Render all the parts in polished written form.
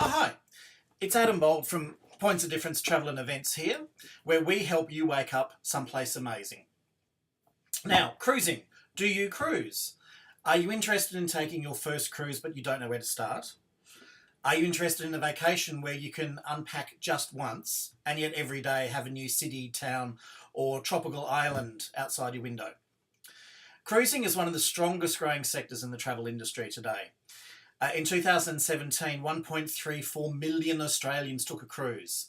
Oh, hi, it's Adam Bold from Points of Difference Travel and Events here, where we help you wake up someplace amazing. Now, cruising. Do you cruise? Are you interested in taking your first cruise but you don't know where to start? Are you interested in a vacation where you can unpack just once and yet every day have a new city, town, or tropical island outside your window? Cruising is one of the strongest growing sectors in the travel industry today. In 2017, 1.34 million Australians took a cruise.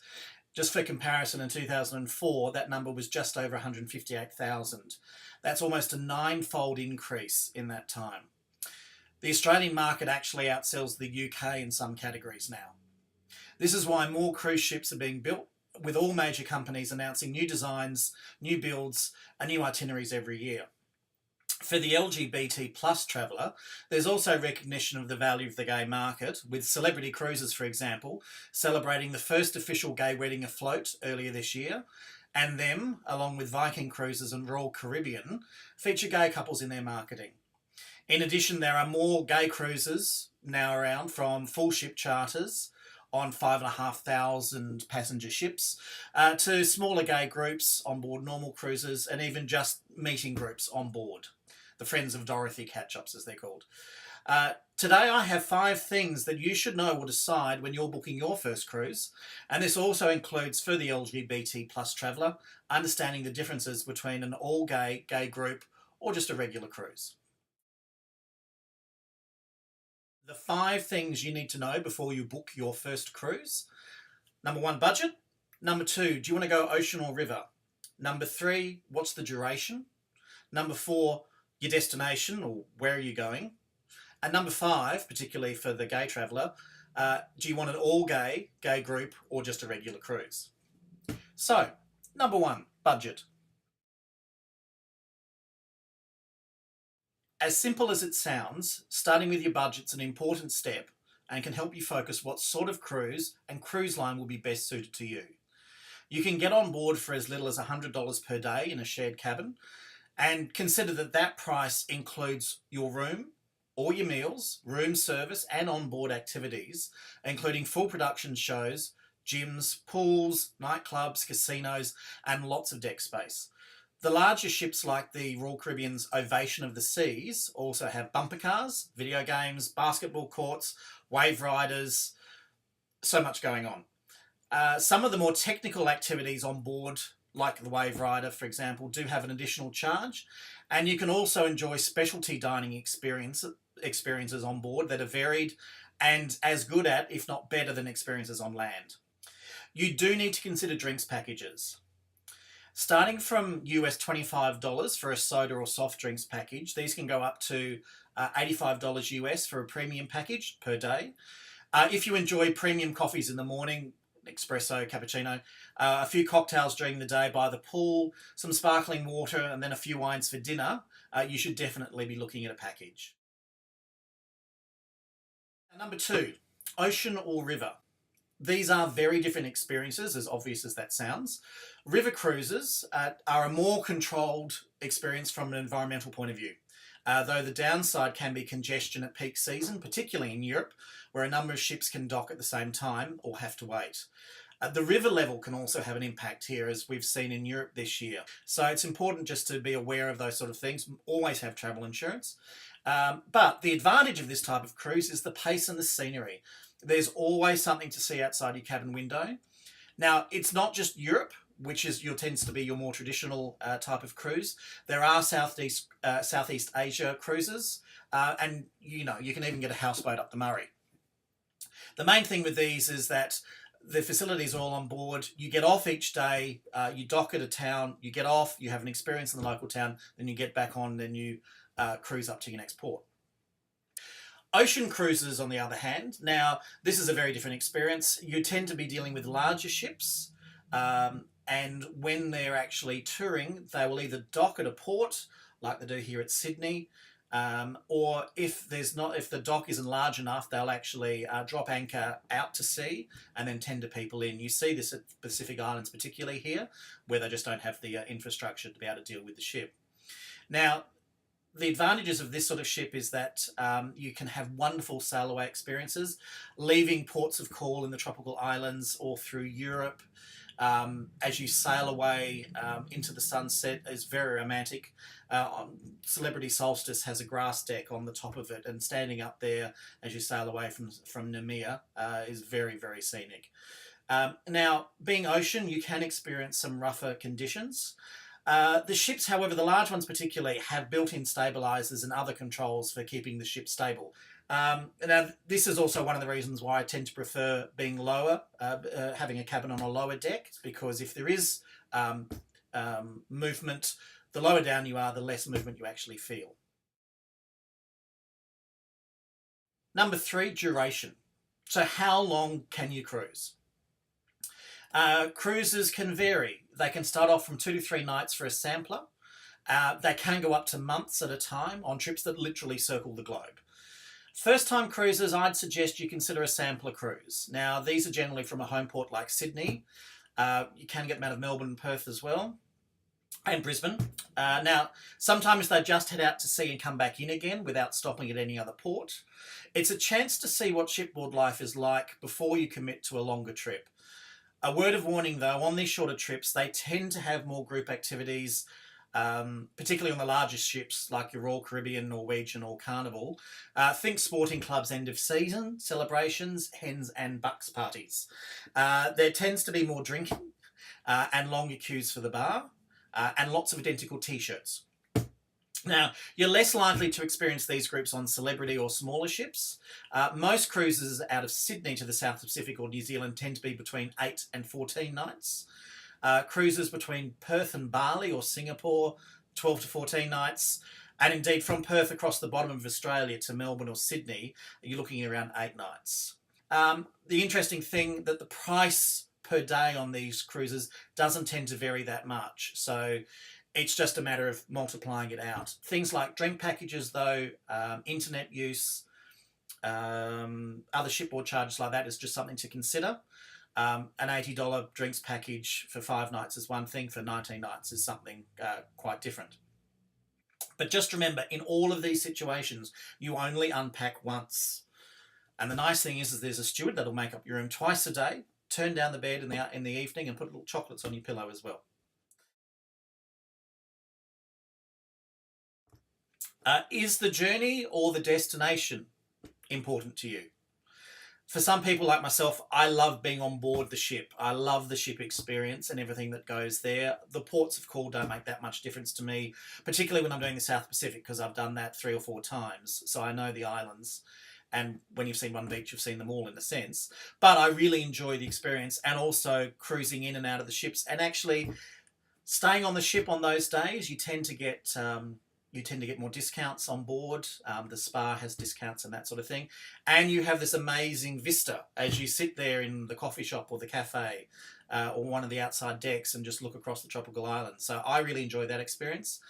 Just for comparison, in 2004, that number was just over 158,000. That's almost a ninefold increase in that time. The Australian market actually outsells the UK in some categories now. This is why more cruise ships are being built, with all major companies announcing new designs, new builds, and new itineraries every year. For the LGBT plus traveller, there's also recognition of the value of the gay market, with Celebrity Cruises, for example, celebrating the first official gay wedding afloat earlier this year, and them, along with Viking Cruises and Royal Caribbean, feature gay couples in their marketing. In addition, there are more gay cruises now around, from full ship charters on 5,500 passenger ships to smaller gay groups on board normal cruises, and even just meeting groups on board. The Friends of Dorothy catch-ups, as they're called. Today I have 5 things that you should know or decide when you're booking your first cruise, and this also includes, for the LGBT plus traveller, understanding the differences between an all-gay, gay group, or just a regular cruise. The 5 things you need to know before you book your first cruise. Number 1, budget. Number 2, do you want to go ocean or river? Number 3, what's the duration? Number 4, your destination, or where are you going? And number 5, particularly for the gay traveller, do you want an all-gay, gay group, or just a regular cruise? So, number 1, budget. As simple as it sounds, starting with your budget's an important step and can help you focus what sort of cruise and cruise line will be best suited to you. You can get on board for as little as $100 per day in a shared cabin, and consider that that price includes your room, all your meals, room service, and onboard activities, including full production shows, gyms, pools, nightclubs, casinos, and lots of deck space. The larger ships like the Royal Caribbean's Ovation of the Seas also have bumper cars, video games, basketball courts, wave riders, so much going on. Some of the more technical activities on board, like the Wave Rider, for example, do have an additional charge, and you can also enjoy specialty dining experiences on board that are varied and as good at, if not better than, experiences on land. You do need to consider drinks packages. Starting from US $25 for a soda or soft drinks package, these can go up to $85 US for a premium package per day. If you enjoy premium coffees in the morning, espresso, cappuccino, a few cocktails during the day by the pool, some sparkling water, and then a few wines for dinner, you should definitely be looking at a package. Number 2, ocean or river. These are very different experiences, as obvious as that sounds. River cruises are a more controlled experience from an environmental point of view, though the downside can be congestion at peak season, particularly in Europe, where a number of ships can dock at the same time or have to wait. The river level can also have an impact here, as we've seen in Europe this year. So it's important just to be aware of those sort of things. Always have travel insurance. But the advantage of this type of cruise is the pace and the scenery. There's always something to see outside your cabin window. Now, it's not just Europe, which tends to be your more traditional type of cruise. There are Southeast Asia cruises, and you can even get a houseboat up the Murray. The main thing with these is that the facilities are all on board. You get off each day, you dock at a town, you get off, you have an experience in the local town, then you get back on, then you cruise up to your next port. Ocean cruises, on the other hand, now this is a very different experience. You tend to be dealing with larger ships, and when they're actually touring, they will either dock at a port, like they do here at Sydney, or if the dock isn't large enough, they'll actually drop anchor out to sea and then tender people in. You see this at Pacific Islands, particularly here, where they just don't have the infrastructure to be able to deal with the ship. Now, the advantages of this sort of ship is that you can have wonderful sail away experiences, leaving ports of call in the tropical islands or through Europe. As you sail away into the sunset is very romantic. Celebrity Solstice has a grass deck on the top of it, and standing up there as you sail away from Nemea is very, very scenic. Now, being ocean, you can experience some rougher conditions. The ships, however, the large ones particularly, have built-in stabilizers and other controls for keeping the ship stable. Now, this is also one of the reasons why I tend to prefer being lower, having a cabin on a lower deck, because if there is movement, the lower down you are, the less movement you actually feel. Number 3, duration. So how long can you cruise? Cruises can vary. They can start off from 2 to 3 nights for a sampler. They can go up to months at a time on trips that literally circle the globe. First time cruisers, I'd suggest you consider a sampler cruise. Now, these are generally from a home port like Sydney. You can get them out of Melbourne and Perth as well, and Brisbane. Now, sometimes they just head out to sea and come back in again without stopping at any other port. It's a chance to see what shipboard life is like before you commit to a longer trip. A word of warning though, on these shorter trips, they tend to have more group activities, particularly on the largest ships like your Royal Caribbean, Norwegian or Carnival. Think sporting clubs end of season, celebrations, hens and bucks parties. There tends to be more drinking and longer queues for the bar and lots of identical t-shirts. Now, you're less likely to experience these groups on Celebrity or smaller ships. Most cruises out of Sydney to the South Pacific or New Zealand tend to be between 8 and 14 nights. Cruises between Perth and Bali or Singapore, 12 to 14 nights. And indeed, from Perth across the bottom of Australia to Melbourne or Sydney, you're looking at around 8 nights. The interesting thing that the price per day on these cruises doesn't tend to vary that much. So it's just a matter of multiplying it out. Things like drink packages, though, internet use, other shipboard charges like that is just something to consider. An $80 drinks package for 5 nights is one thing, for 19 nights is something quite different. But just remember, in all of these situations, you only unpack once. And the nice thing is there's a steward that'll make up your room twice a day, turn down the bed in the evening and put little chocolates on your pillow as well. Is the journey or the destination important to you? For some people like myself, I love being on board the ship. I love the ship experience and everything that goes there. The ports of call don't make that much difference to me, particularly when I'm doing the South Pacific, because I've done that 3 or 4 times. So I know the islands. And when you've seen one beach, you've seen them all in a sense. But I really enjoy the experience, and also cruising in and out of the ships. And actually, staying on the ship on those days, you tend to get more discounts on board. The spa has discounts and that sort of thing. And you have this amazing vista as you sit there in the coffee shop or the cafe or one of the outside decks and just look across the tropical island. So I really enjoy that experience.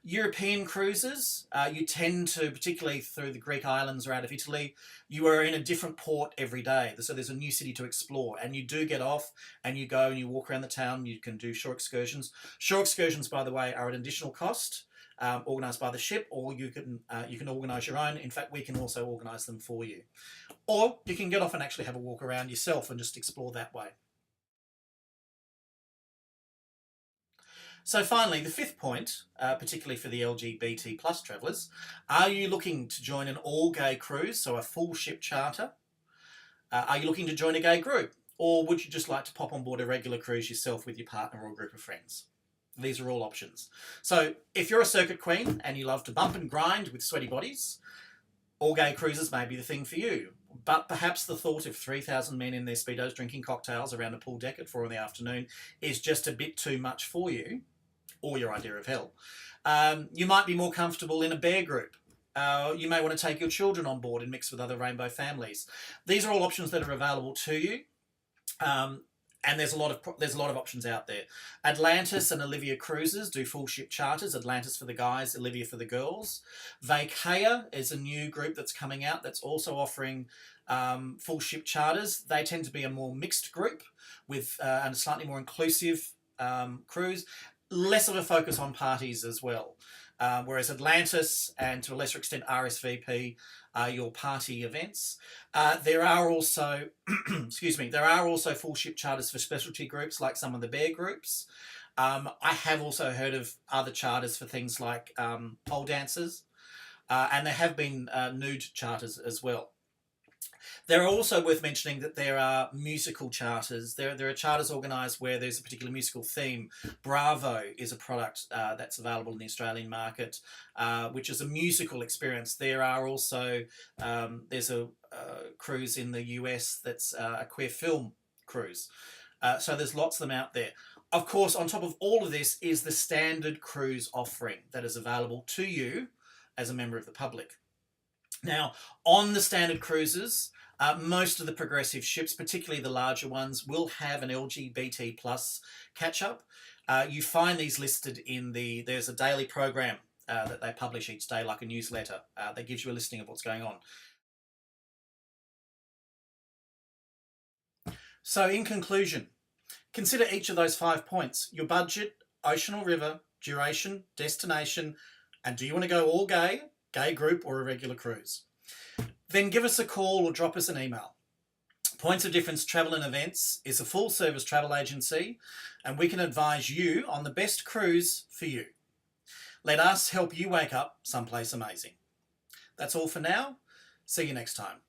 European cruises, you tend to, particularly through the Greek islands or out of Italy, you are in a different port every day. So there's a new city to explore, and you do get off and you go and you walk around the town. You can do shore excursions. Shore excursions, by the way, are an additional cost. Organised by the ship, or you can organise your own. In fact, we can also organise them for you. Or you can get off and actually have a walk around yourself and just explore that way. So finally, the 5th point, particularly for the LGBT plus travellers, are you looking to join an all-gay cruise, so a full ship charter? Are you looking to join a gay group? Or would you just like to pop on board a regular cruise yourself with your partner or a group of friends? These are all options. So if you're a circuit queen and you love to bump and grind with sweaty bodies, all gay cruises may be the thing for you. But perhaps the thought of 3,000 men in their Speedos drinking cocktails around a pool deck at 4 in the afternoon is just a bit too much for you, or your idea of hell. You might be more comfortable in a bear group. You may want to take your children on board and mix with other rainbow families. These are all options that are available to you. And there's a lot of options out there. Atlantis and Olivia Cruises do full ship charters. Atlantis for the guys, Olivia for the girls. Vacaya is a new group that's coming out that's also offering full ship charters. They tend to be a more mixed group with and a slightly more inclusive cruise. Less of a focus on parties as well. whereas Atlantis and to a lesser extent RSVP are your party events. There are also, excuse me, there are also full ship charters for specialty groups like some of the bear groups. I have also heard of other charters for things like pole dancers, and there have been nude charters as well. There are also worth mentioning that there are musical charters. There are charters organised where there's a particular musical theme. Bravo is a product that's available in the Australian market, which is a musical experience. There are also, there's a cruise in the US that's a queer film cruise. So there's lots of them out there. Of course, on top of all of this is the standard cruise offering that is available to you as a member of the public. Now, on the standard cruises, most of the progressive ships, particularly the larger ones, will have an LGBT plus catch-up. You find these listed in there's a daily program that they publish each day, like a newsletter, that gives you a listing of what's going on. So in conclusion, consider each of those 5 points: your budget, ocean or river, duration, destination, and do you want to go all gay, gay group, or a regular cruise? Then give us a call or drop us an email. Points of Difference Travel and Events is a full service travel agency, and we can advise you on the best cruise for you. Let us help you wake up someplace amazing. That's all for now. See you next time.